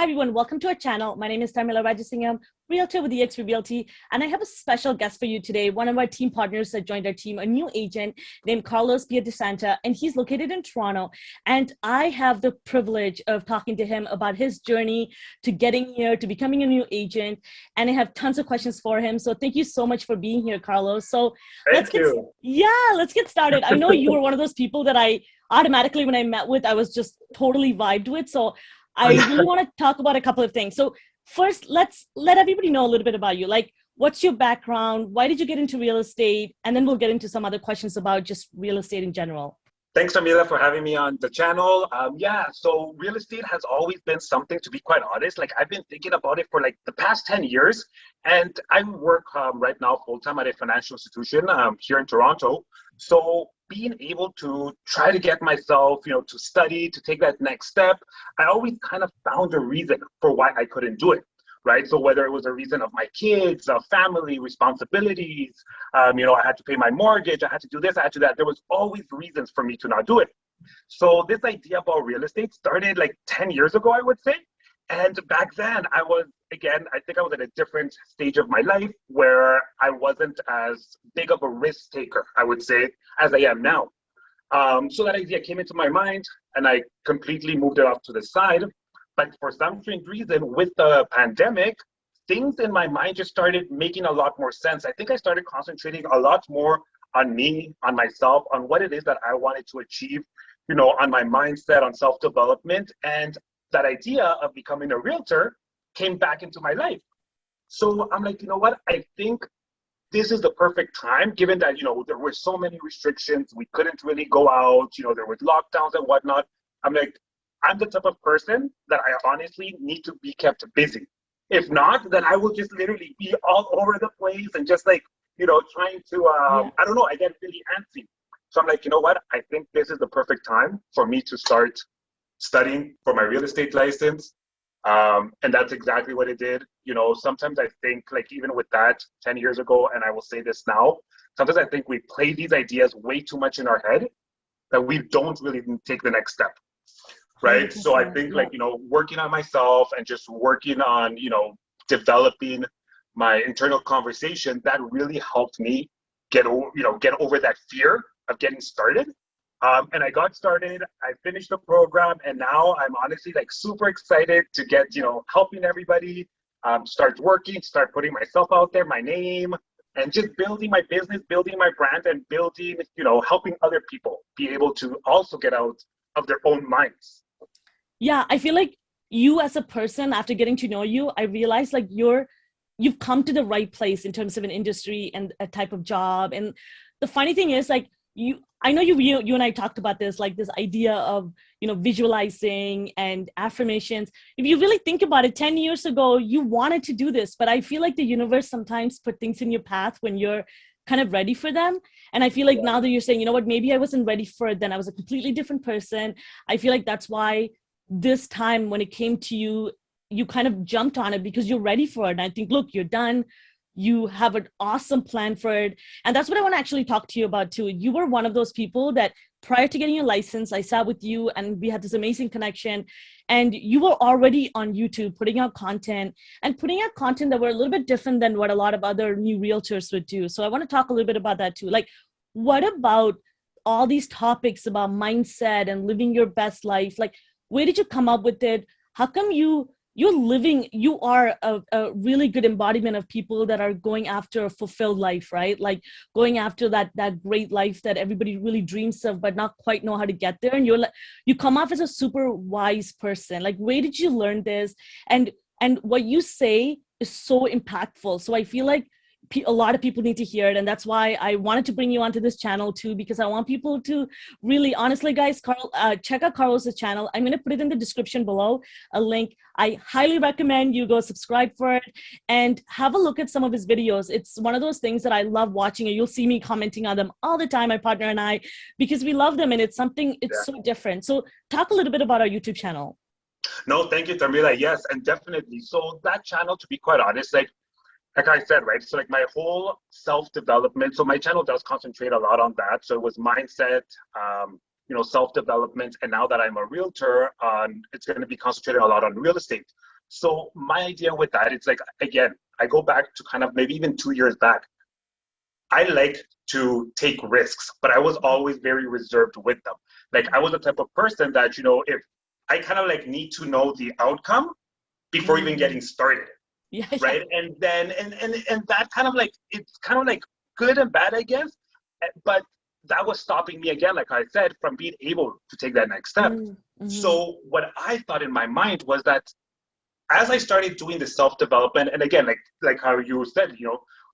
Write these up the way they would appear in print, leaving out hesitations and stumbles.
Hi everyone, welcome to our channel. My name is Tamila Rajasingham, Realtor with eXp Realty, and I have a special guest for you today, one of our team partners that joined our team, a new agent named Carlos Piedesanta, and he's located in Toronto. And I have the privilege of talking to him about his journey to getting here, to becoming a new agent, and I have tons of questions for him. So thank you so much for being here, Carlos. So let's get started. I know you were one of those people that I automatically, when I met with, I was just totally vibed with. So I really want to talk about a couple of things. So first, let's let everybody know a little bit about you. Like, what's your background? Why did you get into real estate? And then we'll get into some other questions about just real estate in general. Thanks, Tamila, for having me on the channel. So real estate has always been something, to be quite honest. Like, I've been thinking about it for like the past 10 years. And I work right now full-time at a financial institution here in Toronto. So being able to try to get myself, to study, to take that next step, I always kind of found a reason for why I couldn't do it. Right. So whether it was a reason of my kids, family responsibilities, I had to pay my mortgage, I had to do this, I had to do that. There was always reasons for me to not do it. So this idea about real estate started like 10 years ago, I would say. And back then I think I was at a different stage of my life where I wasn't as big of a risk taker, I would say, as I am now. So that idea came into my mind and I completely moved it off to the side. But for some strange reason, with the pandemic, things in my mind just started making a lot more sense. I think I started concentrating a lot more on me, on myself, on what it is that I wanted to achieve, on my mindset, on self-development. And that idea of becoming a realtor came back into my life. So I'm like, you know what? I think this is the perfect time, given that, there were so many restrictions. We couldn't really go out, there was lockdowns and whatnot. I'm like, I'm the type of person that I honestly need to be kept busy. If not, then I will just literally be all over the place and just like, trying to, I don't know, I get really antsy. So I'm like, you know what? I think this is the perfect time for me to start studying for my real estate license. And that's exactly what it did. Sometimes I think, like, even with that 10 years ago, and I will say this now, sometimes I think we play these ideas way too much in our head that we don't really take the next step. Right. So I think working on myself and just working on, developing my internal conversation, that really helped me get over that fear of getting started. And I got started, I finished the program, and now I'm honestly like super excited to get, helping everybody, start working, start putting myself out there, my name, and just building my business, building my brand, and building, helping other people be able to also get out of their own minds. Yeah, I feel like you as a person, after getting to know you, I realized like you've come to the right place in terms of an industry and a type of job. And the funny thing is, like, I know you and I talked about this, like this idea of, visualizing and affirmations. If you really think about it, 10 years ago, you wanted to do this, but I feel like the universe sometimes put things in your path when you're kind of ready for them. And I feel like now that you're saying, maybe I wasn't ready for it, then I was a completely different person. I feel like that's why this time when it came to you, you kind of jumped on it because you're ready for it. And I think, look, you're done. You have an awesome plan for it. And that's what I want to actually talk to you about too. You were one of those people that prior to getting your license, I sat with you and we had this amazing connection. And you were already on YouTube putting out content that were a little bit different than what a lot of other new realtors would do. So I want to talk a little bit about that too. Like, what about all these topics about mindset and living your best life? Like, where did you come up with it? How come you are a really good embodiment of people that are going after a fulfilled life, right? Like going after that great life that everybody really dreams of, but not quite know how to get there. And you come off as a super wise person. Like, where did you learn this? And what you say is so impactful. So I feel like a lot of people need to hear it. And that's why I wanted to bring you onto this channel too, because I want people to really, honestly, guys, check out Carlos's channel. I'm going to put it in the description below, a link. I highly recommend you go subscribe for it and have a look at some of his videos. It's one of those things that I love watching, and you'll see me commenting on them all the time, my partner and I, because we love them and it's so different. So talk a little bit about our YouTube channel. No, thank you, Tamila. Yes, and definitely. So that channel, to be quite honest, like I said, right? So like my whole self-development, so my channel does concentrate a lot on that. So it was mindset, self-development. And now that I'm a realtor, it's going to be concentrating a lot on real estate. So my idea with that, it's like, again, I go back to kind of maybe even 2 years back. I like to take risks, but I was always very reserved with them. Like I was the type of person that, if I kind of like need to know the outcome before even getting started. Yeah, right? And then and that kind of like, it's kind of like good and bad, I guess. But that was stopping me again, like I said, from being able to take that next step. So what I thought in my mind was that as I started doing the self-development, and again, like how you said,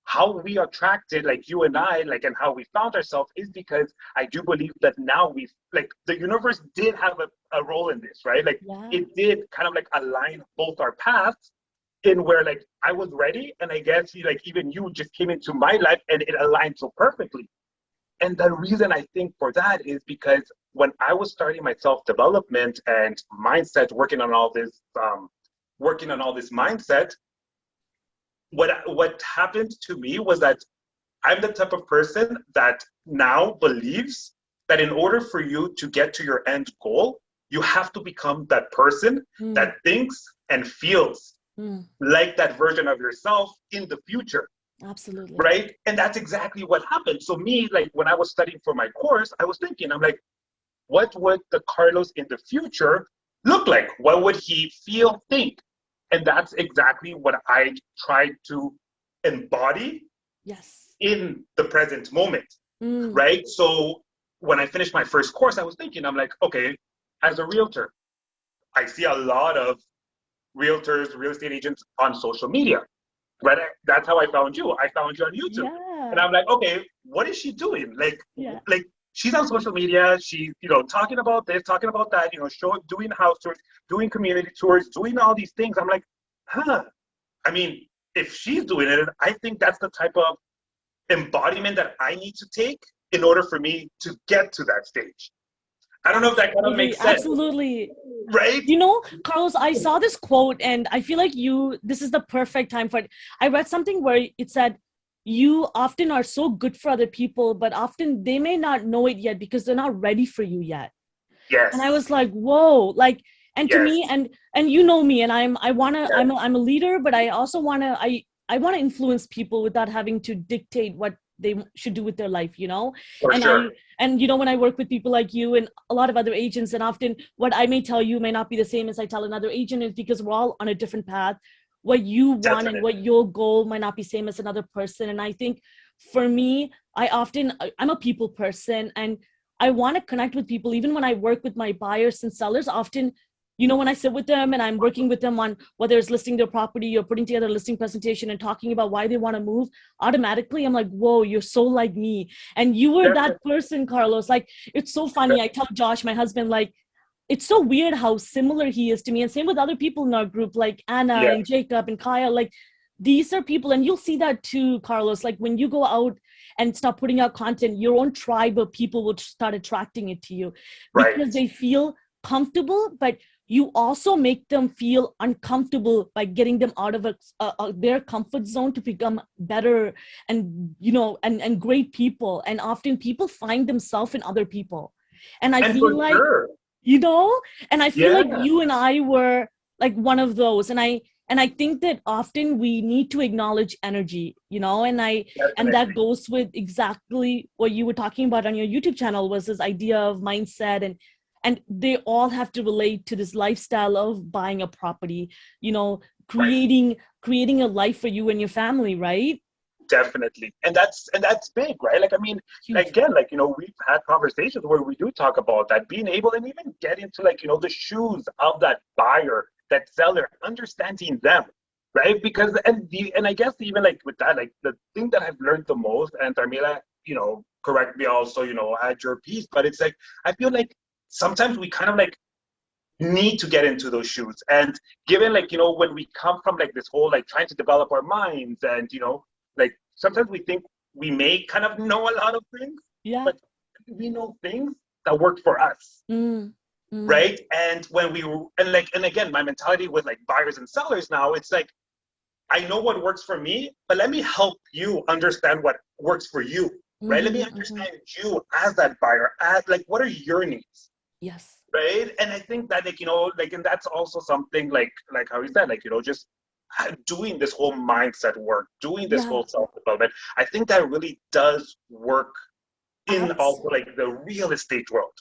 how we attracted, like you and I, like, and how we found ourselves is because I do believe that now we've, like, the universe did have a role in this, right? Like it did kind of like align both our paths in where like I was ready, and I guess like even you just came into my life and it aligned so perfectly. And the reason I think for that is because when I was starting my self-development and mindset, working on all this mindset, what happened to me was that I'm the type of person that now believes that in order for you to get to your end goal, you have to become that person that thinks and feels like that version of yourself in the future. Absolutely. Right? And that's exactly what happened. So me, like when I was studying for my course, I was thinking, I'm like, what would the Carlos in the future look like? What would he feel, think? And that's exactly what I tried to embody in the present moment, right? So when I finished my first course, I was thinking, I'm like, okay, as a realtor, I see a lot of realtors, real estate agents on social media, right? That's how I found you. I found you on YouTube. And I'm like, okay, what is she doing? Like she's on social media. She's, talking about this, talking about that, doing house tours, doing community tours, doing all these things. I'm like, I mean, if she's doing it, I think that's the type of embodiment that I need to take in order for me to get to that stage. I don't know if that kind of makes sense. Absolutely. Right? Carlos, I saw this quote and I feel like this is the perfect time for it. I read something where it said, you often are so good for other people, but often they may not know it yet because they're not ready for you yet. Yes. And I was like, whoa, like, and to me, and you know me, and I'm a leader, but I also I want to influence people without having to dictate what they should do with their life, For sure. When I work with people like you and a lot of other agents, and often what I may tell you may not be the same as I tell another agent, is because we're all on a different path. What you want and what your goal might not be same as another person. And I think for me, I'm a people person and I want to connect with people. Even when I work with my buyers and sellers, often, when I sit with them and I'm working with them on whether it's listing their property or putting together a listing presentation and talking about why they want to move, automatically I'm like, whoa, you're so like me. And you were that person, Carlos. Like, it's so funny. I tell Josh, my husband, like, it's so weird how similar he is to me. And same with other people in our group, like Anna and Jacob and Kyle. Like, these are people, and you'll see that too, Carlos. Like, when you go out and start putting out content, your own tribe of people will start attracting it to you because they feel comfortable, but you also make them feel uncomfortable by getting them out of their comfort zone to become better and, and great people. And often people find themselves in other people. And I feel like, and I feel like you and I were like one of those. And I think that often we need to acknowledge energy, and that goes with exactly what you were talking about on your YouTube channel, was this idea of mindset, and they all have to relate to this lifestyle of buying a property, creating a life for you and your family, right? Definitely. And that's big, right? Like, I mean, again, like, we've had conversations where we do talk about that, being able and even get into like, the shoes of that buyer, that seller, understanding them, right? Because, and I guess even like with that, like the thing that I've learned the most, and Tarmila, correct me also, add your piece, but it's like, I feel like sometimes we kind of like need to get into those shoes. And given like, when we come from like this whole, like trying to develop our minds and, like sometimes we think we may kind of know a lot of things, but we know things that work for us. Right. And when and again, my mentality with like buyers and sellers now, it's like, I know what works for me, but let me help you understand what works for you. Right. Let me understand you as that buyer, as like, what are your needs? Yes. right? And I think that, like, like, and that's also something like how you said, like, just doing this whole mindset work, doing this Yeah. whole self-development. I think that really does work in Abs. also like the real estate world.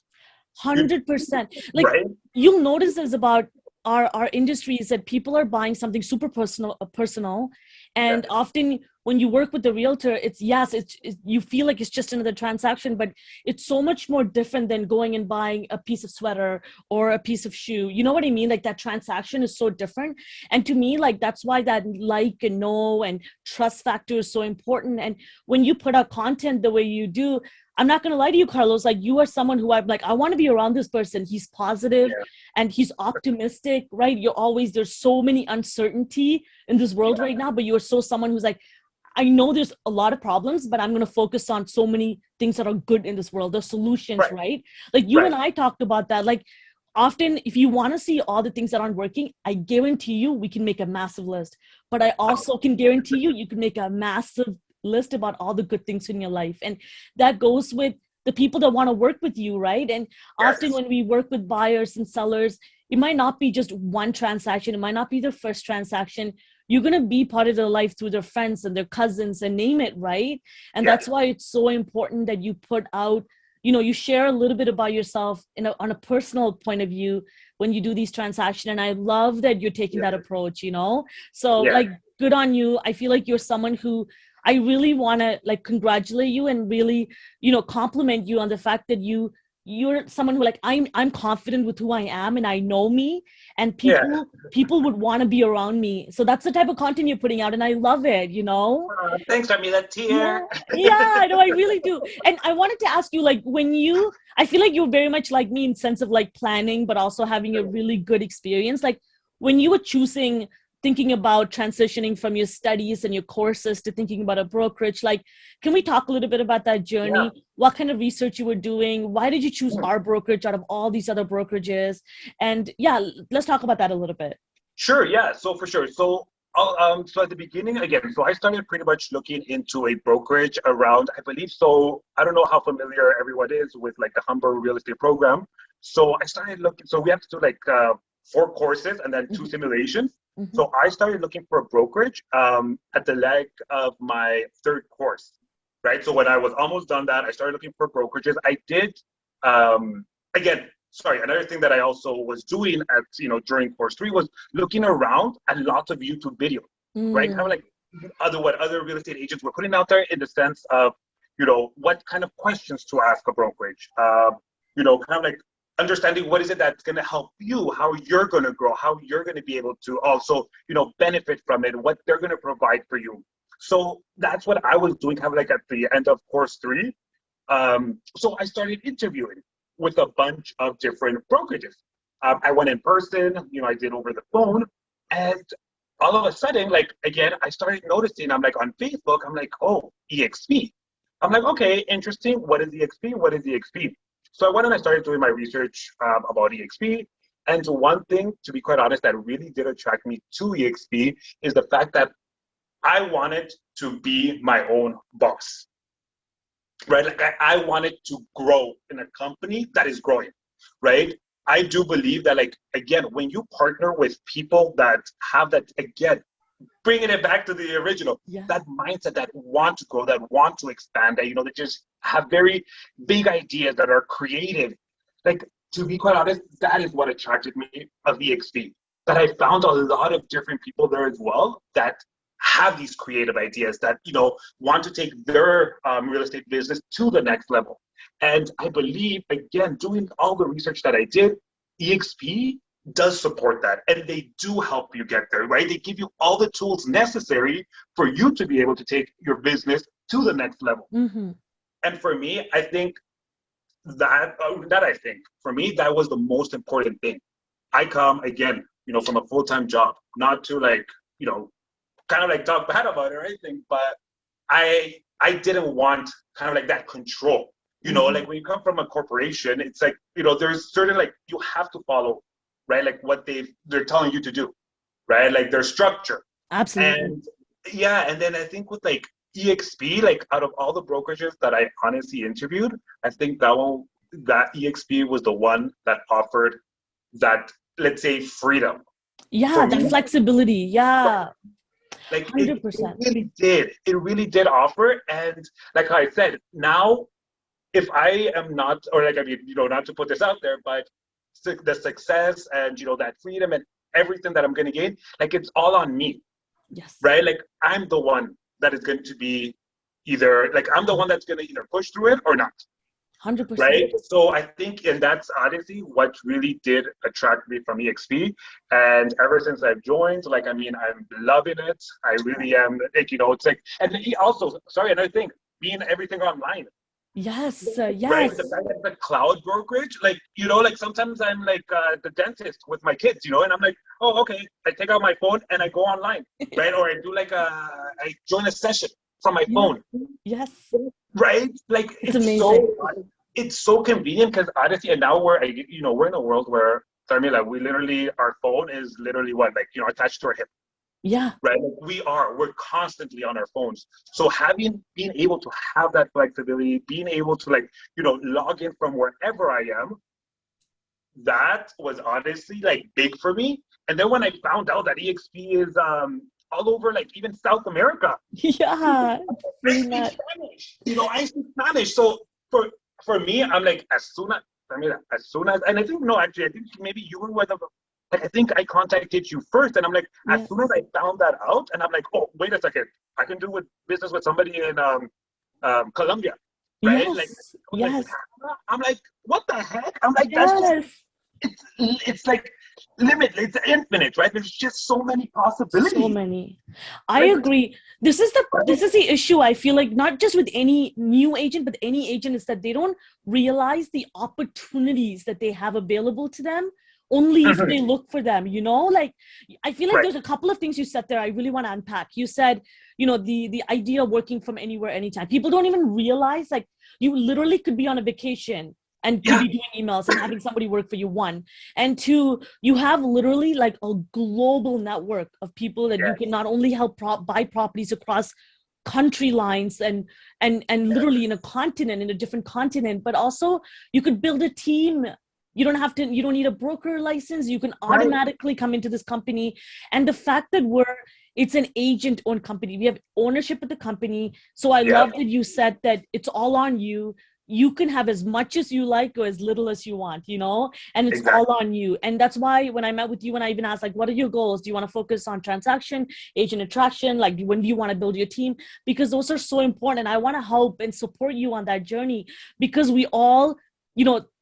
You 100%. Like, right? you'll notice this about our industry is that people are buying something super personal, Yeah, and often when you work with the realtor, it's yes, it's you feel like it's just another transaction, but it's so much more different than going and buying a piece of sweater or a piece of shoe. You know what I mean? Like, that transaction is so different. And to me, like, that's why that like and know and trust factor is so important. And when you put out content the way you do, I'm not going to lie to you, Carlos, like, you are someone who I'm like, I want to be around this person. He's positive yeah, and he's optimistic, right? You're always, there's so many uncertainty in this world yeah, right now, but you're so someone who's like, I know there's a lot of problems, but I'm going to focus on so many things that are good in this world. There's solutions, right, right? Like, you right. and I talked about that. Like, often if you want to see all the things that aren't working, I guarantee you we can make a massive list. But I also can guarantee you you can make a massive list about all the good things in your life. And that goes with the people that want to work with you, right? And often Yes, when we work with buyers and sellers, it might not be just one transaction, it might not be their first transaction. You're going to be part of their life through their friends and their cousins and name it, right? And that's yes, why it's so important that you put out, you share a little bit about yourself on a personal point of view when you do these transactions. And I love that you're taking that yes, approach. So, yes. like, good on you. I feel like you're someone who I really want to, like, congratulate you and really, compliment you on the fact that you're someone who, like, I'm confident with who I am and I know me, and Yeah. people would want to be around me. So that's the type of content you're putting out, and I love it. Thanks, Armila. Yeah, Tear. yeah, I know, I really do. And I wanted to ask you, like, I feel like you're very much like me in sense of like planning, but also having a really good experience. Like, when you were thinking about transitioning from your studies and your courses to thinking about a brokerage, like, can we talk a little bit about that Yeah. journey? What kind of research you were doing? Why did you choose our brokerage out of all these other brokerages? And yeah, let's talk about that a little bit. Sure, yeah. So for sure. So at the beginning, again, so I started pretty much looking into a brokerage around, I believe, so I don't know how familiar everyone is with like the Humber real estate program. So I started looking, so we have to do like 4 courses and then 2 simulations. Mm-hmm. So I started looking for a brokerage at the leg of my 3rd course, right? So when I was almost done that, I started looking for brokerages. I did, again, sorry, another thing that I also was doing at, during course 3 was looking around at lots of YouTube videos, right? Kind of Mm. like what other real estate agents were putting out there in the sense of, what kind of questions to ask a brokerage, kind of like understanding what is it that's going to help you, how you're going to grow, how you're going to be able to also, benefit from it, what they're going to provide for you. So that's what I was doing kind of like at the end of course 3. So I started interviewing with a bunch of different brokerages. I went in person, I did over the phone, and all of a sudden, like, again, I started noticing, I'm like on Facebook, I'm like, oh, EXP. I'm like, okay, interesting. What is EXP? What is EXP? So I went and I started doing my research about EXP. And one thing, to be quite honest, that really did attract me to EXP is the fact that I wanted to be my own boss, right? Like I wanted to grow in a company that is growing, right? I do believe that, like, again, when you partner with people that have that, again, bringing it back to the original, Yeah. that mindset, that want to grow, that want to expand, that, that just have very big ideas, that are creative. Like, to be quite honest, that is what attracted me of EXP. That I found a lot of different people there as well that have these creative ideas, that, want to take their real estate business to the next level. And I believe, again, doing all the research that I did, EXP does support that, and they do help you get there, right? They give you all the tools necessary for you to be able to take your business to the next level. Mm-hmm. And for me, I think for me, that was the most important thing. I come, again, from a full-time job, not to, like, kind of like talk bad about it or anything, but I didn't want kind of like that control. Mm-hmm. Like when you come from a corporation, it's like, there's certain, like, you have to follow, right? Like what they're telling you to do, right? Like their structure. Absolutely. And yeah, and then I think with like EXP, like out of all the brokerages that I honestly interviewed, I think that one, that EXP was the one that offered that, let's say, freedom Yeah, for that me. flexibility. Yeah, Like it 100%. really did. It really did offer. And like I said, now if I am not, or like, I mean, not to put this out there, but the success and, that freedom and everything that I'm going to gain, like it's all on me, Yes, right? Like I'm the one that is going to be either, like I'm the one that's going to either push through it or not. 100%. Right. So I think, and that's honestly what really did attract me from EXP. And ever since I've joined, like, I mean, I'm loving it. I really am. Like, it's like, and also, sorry, another thing, being everything online, Yes, right? yes. The fact that the cloud brokerage, like, like sometimes I'm like the dentist with my kids, and I'm like, oh, okay. I take out my phone and I go online, right? Or I do like I join a session from my Yeah. phone. Yes. Right? Like It's amazing. it's so convenient because honestly, and now we're in a world where, Sarmila, we literally, our phone is literally what, like, attached to our hip. Yeah. Right? Like we're constantly on our phones. So being able to have that flexibility, being able to, like, log in from wherever I am, that was honestly like big for me. And then when I found out that EXP is all over, like even South America. Yeah. I speak Spanish. I speak Spanish. So for me, I'm like, as soon as, and I think, no, actually, I think maybe you were one of them. Like, I think I contacted you first, and I'm like, as soon as I found that out, and I'm like, oh, wait a second, I can do business with somebody in Colombia, right? Yes. Like, Yes. I'm like, what the heck? I'm like, Yes. that's just, it's like limitless, it's infinite, right? There's just so many possibilities. So many. I agree. This is the issue. I feel like not just with any new agent, but any agent, is that they don't realize the opportunities that they have available to them only if they look for them, like I feel like there's a couple of things you said there I really want to unpack. You said, the idea of working from anywhere, anytime. People don't even realize, like, you literally could be on a vacation and could be doing emails and having somebody work for you, one. And two, you have literally like a global network of people that you can not only help buy properties across country lines and literally in a different continent, but also you could build a team. You don't need a broker license. You can automatically come into this company. And the fact that it's an agent owned company, we have ownership of the company. So I love that you said that it's all on you. You can have as much as you like or as little as you want, and it's all on you. And that's why when I met with you, when I even asked, like, what are your goals? Do you want to focus on transaction, agent attraction? Like, when do you want to build your team? Because those are so important. And I want to help and support you on that journey, because we all,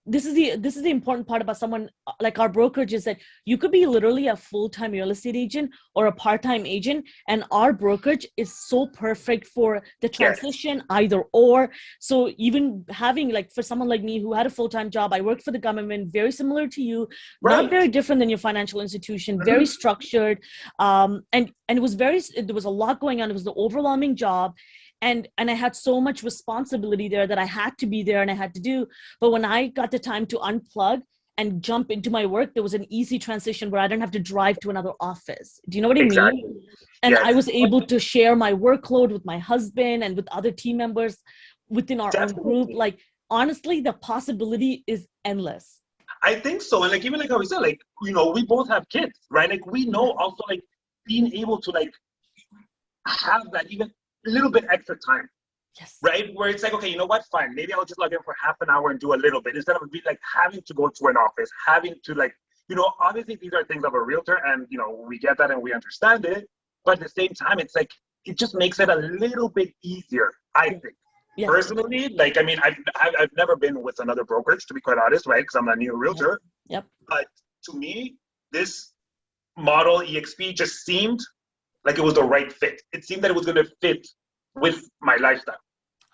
this is the important part about someone like our brokerage, is that you could be literally a full-time real estate agent or a part-time agent, and our brokerage is so perfect for the transition, either or. So even having, like, for someone like me who had a full-time job, I worked for the government, very similar to you, not very different than your financial institution, very structured, and it was there was a lot going on. It was the overwhelming job. And I had so much responsibility there that I had to be there and I had to do. But when I got the time to unplug and jump into my work, there was an easy transition where I didn't have to drive to another office. Do you know what I mean? And I was able to share my workload with my husband and with other team members within our own group. Like, honestly, the possibility is endless. I think so. And like, even like how we said, like, we both have kids, right? Like, we know also, like, being able to, like, have that even a little bit extra time, right? Where it's like, okay, you know what? Fine. Maybe I'll just log in for half an hour and do a little bit, instead of being like having to go to an office, having to, like, obviously these are things of a realtor, and, we get that and we understand it. But at the same time, it's like, it just makes it a little bit easier, I think. Personally, like, I mean, I've never been with another brokerage, to be quite honest, right? Because I'm a new realtor. But to me, this model EXP just seemed like it was the right fit. It seemed that it was going to fit with my lifestyle.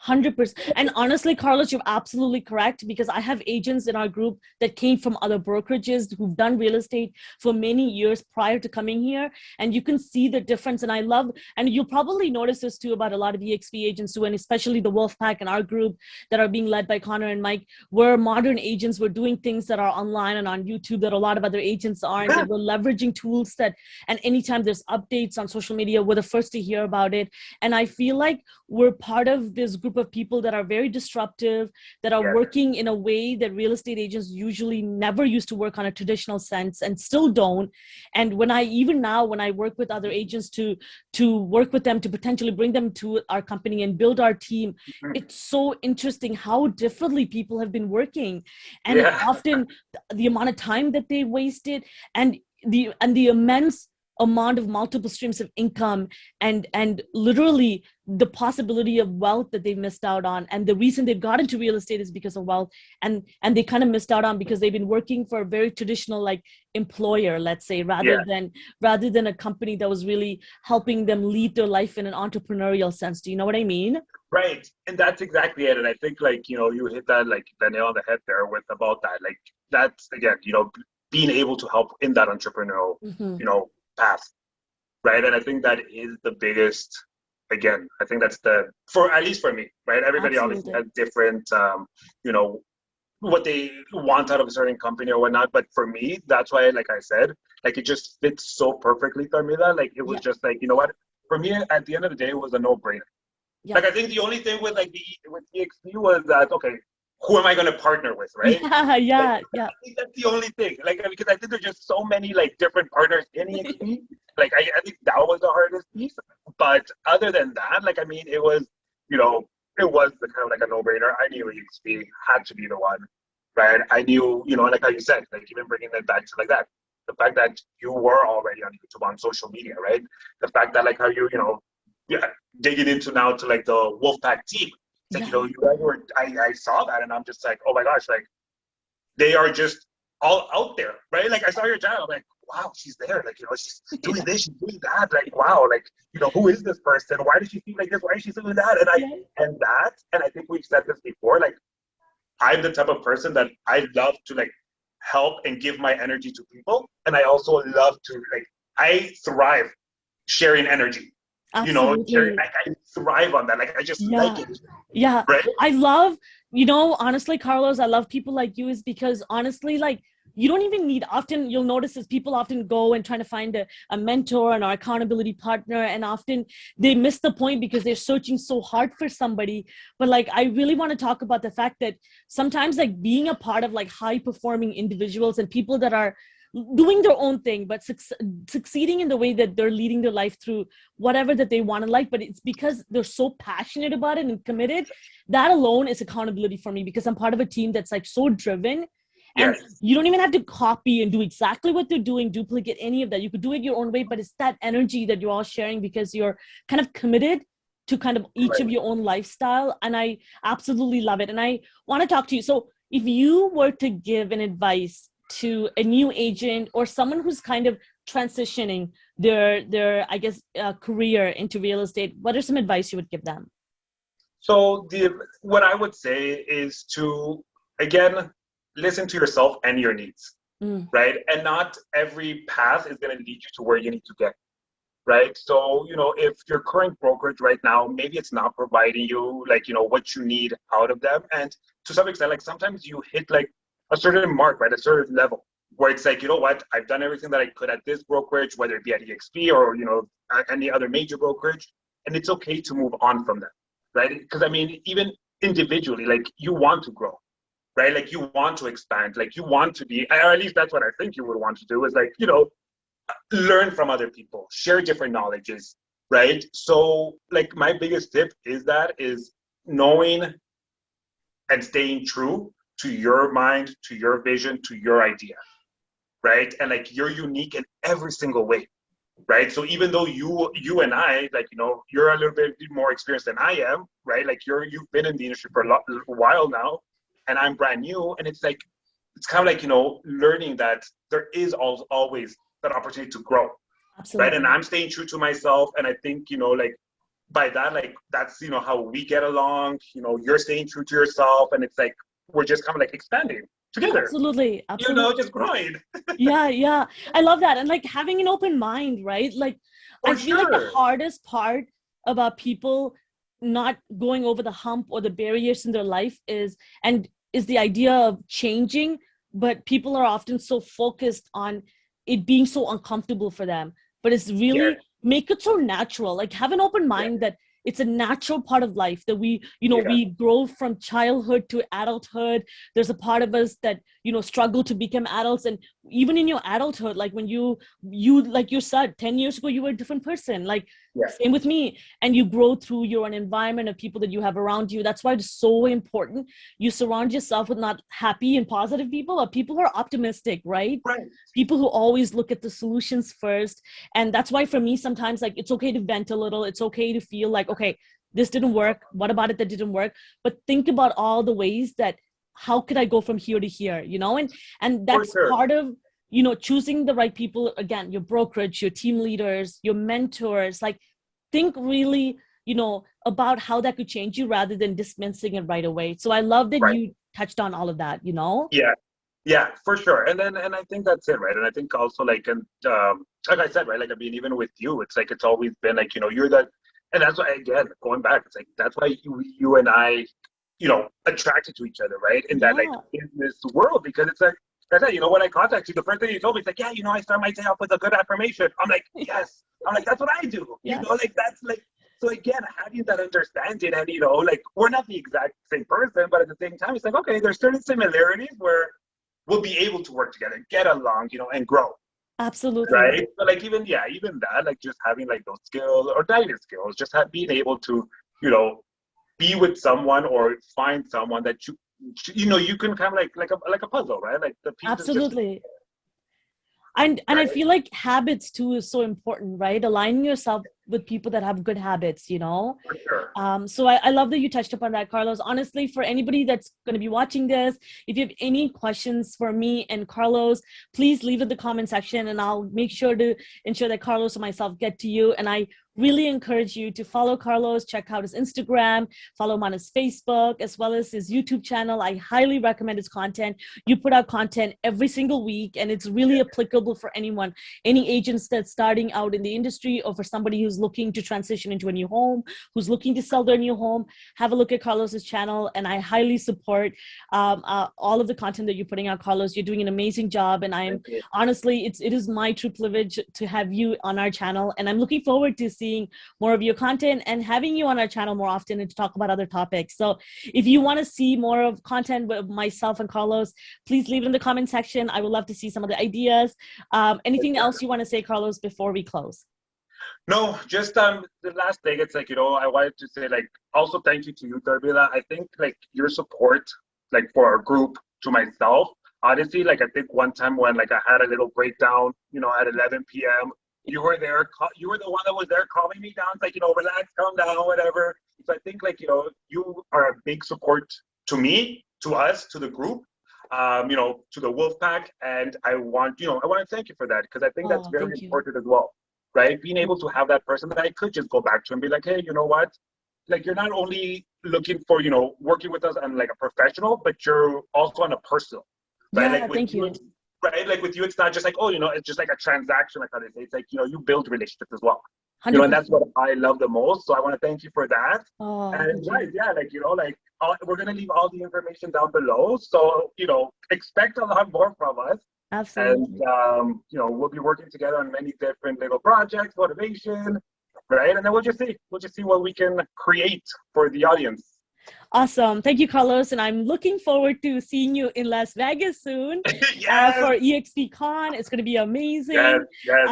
100%. And honestly, Carlos, you're absolutely correct, because I have agents in our group that came from other brokerages who've done real estate for many years prior to coming here. And you can see the difference. And I love, and you'll probably notice this too about a lot of EXP agents too, and especially the Wolfpack and our group that are being led by Connor and Mike. We're modern agents. We're doing things that are online and on YouTube that a lot of other agents aren't. And we're leveraging tools that, and anytime there's updates on social media, we're the first to hear about it. And I feel like we're part of this group group of people that are very disruptive, that are working in a way that real estate agents usually never used to work on a traditional sense and still don't. And when I work with other agents to work with them to potentially bring them to our company and build our team, it's so interesting how differently people have been working, and often the amount of time that they wasted, and the immense amount of multiple streams of income, and literally the possibility of wealth that they missed out on. And the reason they've got into real estate is because of wealth, and they kind of missed out on because they've been working for a very traditional like employer, let's say, rather than a company that was really helping them lead their life in an entrepreneurial sense. Do you know what I mean? Right. And that's exactly it. And I think like, you know, you hit that like the nail on the head there with about that. Like that's again, you know, being able to help in that entrepreneurial, you know, path. Right. And I think that is the biggest, again, I think that's for at least for me, right? Everybody obviously has different, you know, what they want out of a certain company or whatnot. But for me, that's why, like I said, like it just fits so perfectly, Carmela. Like it was just like, you know what, for me, at the end of the day, it was a no-brainer. Like I think the only thing with like with EXP was that, okay, who am I going to partner with, right? I think that's the only thing. Like, because I think there's just so many like different partners in EXP. Like, I think that was the hardest piece. But other than that, like, I mean, it was, you know, it was the kind of like a no-brainer. I knew EXP had to be the one, right? I knew, you know, like how you said, like even bringing that back to like that, the fact that you were already on YouTube, on social media, right? The fact that like how you know, digging into now to like the Wolfpack team. It's like, you know, you guys were, I saw that and I'm just like, oh my gosh, like they are just all out there, right? Like I saw your channel, like, wow, she's there. Like, you know, she's doing this, she's doing that. Like, wow, like, you know, who is this person? Why does she seem like this? Why is she doing that? And and I think we've said this before, like, I'm the type of person that I love to like help and give my energy to people. And I also love to like, I thrive sharing energy. Absolutely. You know, I thrive on that. Like, I just like it. Yeah. Right? I love, you know, honestly, Carlos, I love people like you is because honestly, like, you don't even need, often you'll notice is people often go and trying to find a mentor and our accountability partner. And often they miss the point because they're searching so hard for somebody. But like, I really want to talk about the fact that sometimes like being a part of like high performing individuals and people that are doing their own thing, but succeeding in the way that they're leading their life through whatever that they want to like, but it's because they're so passionate about it and committed. That alone is accountability for me because I'm part of a team that's like so driven. And you don't even have to copy and do exactly what they're doing, duplicate any of that. You could do it your own way, but it's that energy that you're all sharing because you're kind of committed to kind of each of your own lifestyle. And I absolutely love it. And I want to talk to you. So if you were to give an advice to a new agent or someone who's kind of transitioning their I guess career into real estate, what are some advice you would give them? So what I would say is to, again, listen to yourself and your needs, right? And not every path is going to lead you to where you need to get, right? So, you know, if your current brokerage right now, maybe it's not providing you like, you know, what you need out of them. And to some extent, like sometimes you hit like a certain mark, right? A certain level where it's like, you know what, I've done everything that I could at this brokerage, whether it be at EXP or, you know, any other major brokerage. And it's okay to move on from that, right? Because I mean, even individually, like you want to grow, right? Like you want to expand, like you want to be, or at least that's what I think you would want to do is like, you know, learn from other people, share different knowledges, right? So like my biggest tip is knowing and staying true to your mind, to your vision, to your idea, right? And like you're unique in every single way, right? So even though you and I, like, you know, you're a little bit more experienced than I am, right? Like you've been in the industry for a while now, and I'm brand new. And it's like, it's kind of like, you know, learning that there is always that opportunity to grow. Absolutely. Right? And I'm staying true to myself. And I think, you know, like by that, like that's, you know, how we get along, you know, you're staying true to yourself. And it's like, we're just kind of like expanding together. Absolutely. You know, just growing. Yeah. I love that. And like having an open mind, right? Like I feel like the hardest part about people not going over the hump or the barriers in their life is the idea of changing, but people are often so focused on it being so uncomfortable for them. But it's really make it so natural. Like have an open mind that it's a natural part of life that we, Yeah. we grow from childhood to adulthood. There's a part of us that, struggle to become adults. And even in your adulthood, like when you like you said, 10 years ago, you were a different person. Like, Yeah. same with me. And you grow through your own environment of people that you have around you. That's why it's so important you surround yourself with not happy and positive people, or people who are optimistic, right? Right. People who always look at the solutions first. And that's why for me, sometimes, like, it's okay to vent a little. It's okay to feel like, okay, this didn't work. What about it that didn't work? But think about all the ways that, how could I go from here to here, and that's sure. part of, choosing the right people. Again, your brokerage, your team leaders, your mentors, like, think really, about how that could change you rather than dismissing it right away. So I love that you touched on all of that, Yeah, for sure. And I think that's it, right? And I think also, like, and like I said, right, like, I mean, even with you, it's like, it's always been like, you're that, and that's why, again, going back, it's like, that's why you and I, attracted to each other, right? In that, like, business world, because it's like, I said, when I contact you, the first thing you told me is like, yeah, I start my day off with a good affirmation. I'm like, yes. I'm like, that's what I do. Yeah. Like, that's like, so again, having that understanding, and, like, we're not the exact same person, but at the same time, it's like, okay, there's certain similarities where we'll be able to work together, get along, and grow. Absolutely. Right. But like, even that, like, just having like those skills or data skills, just being able to, be with someone or find someone that you can kind of like a puzzle, right? Like the pieces. Absolutely. And I feel like habits too is so important, right? Aligning yourself with people that have good habits, For sure. So I love that you touched upon that, Carlos. Honestly, for anybody that's going to be watching this, if you have any questions for me and Carlos, please leave it in the comment section, and I'll make sure to ensure that Carlos and myself get to you. And I really encourage you to follow Carlos, check out his Instagram, follow him on his Facebook, as well as his YouTube channel. I highly recommend his content. You put out content every single week, and it's really applicable for anyone, any agents that's starting out in the industry, or for somebody who's looking to transition into a new home, who's looking to sell their new home. Have a look at Carlos's channel, and I highly support all of the content that you're putting out, Carlos. You're doing an amazing job, and I'm honestly, it is my true privilege to have you on our channel, and I'm looking forward to seeing more of your content and having you on our channel more often and to talk about other topics. So if you want to see more of content with myself and Carlos, please leave it in the comment section. I would love to see some of the ideas. Anything else you want to say, Carlos, before we close? No, just the last thing, it's like, I wanted to say, like, also thank you to you, Darbila. I think, like, your support, like, for our group, to myself, honestly, like, I think one time when, like, I had a little breakdown, at 11 p.m., you were there. You were the one that was there calming me down. It's like, relax, calm down, whatever. So I think, like, you are a big support to me, to us, to the group, to the Wolfpack. And I want to thank you for that, because I think that's very important as well, right? Being able to have that person that I could just go back to and be like, hey, you know what? Like, you're not only looking for, working with us on like a professional, but you're also on a personal, right? Yeah, like thank you. Right? Like with you, it's not just like, it's just like a transaction, like how they say. It's like, you build relationships as well. 100%. And that's what I love the most. So I want to thank you for that. And guys, we're going to leave all the information down below. So, expect a lot more from us. Absolutely. And, we'll be working together on many different little projects, motivation, right? And then we'll just see what we can create for the audience. Awesome. Thank you, Carlos. And I'm looking forward to seeing you in Las Vegas soon. Yes. For EXPCon. It's going to be amazing. Yes.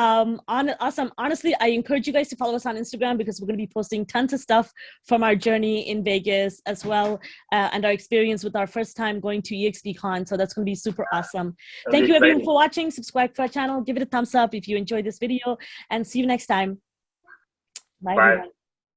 Awesome. Honestly, I encourage you guys to follow us on Instagram, because we're going to be posting tons of stuff from our journey in Vegas as well, and our experience with our first time going to EXPCon. So that's going to be super awesome. Thank you, everyone, for watching. Subscribe to our channel. Give it a thumbs up if you enjoyed this video, and see you next time. Bye, everyone.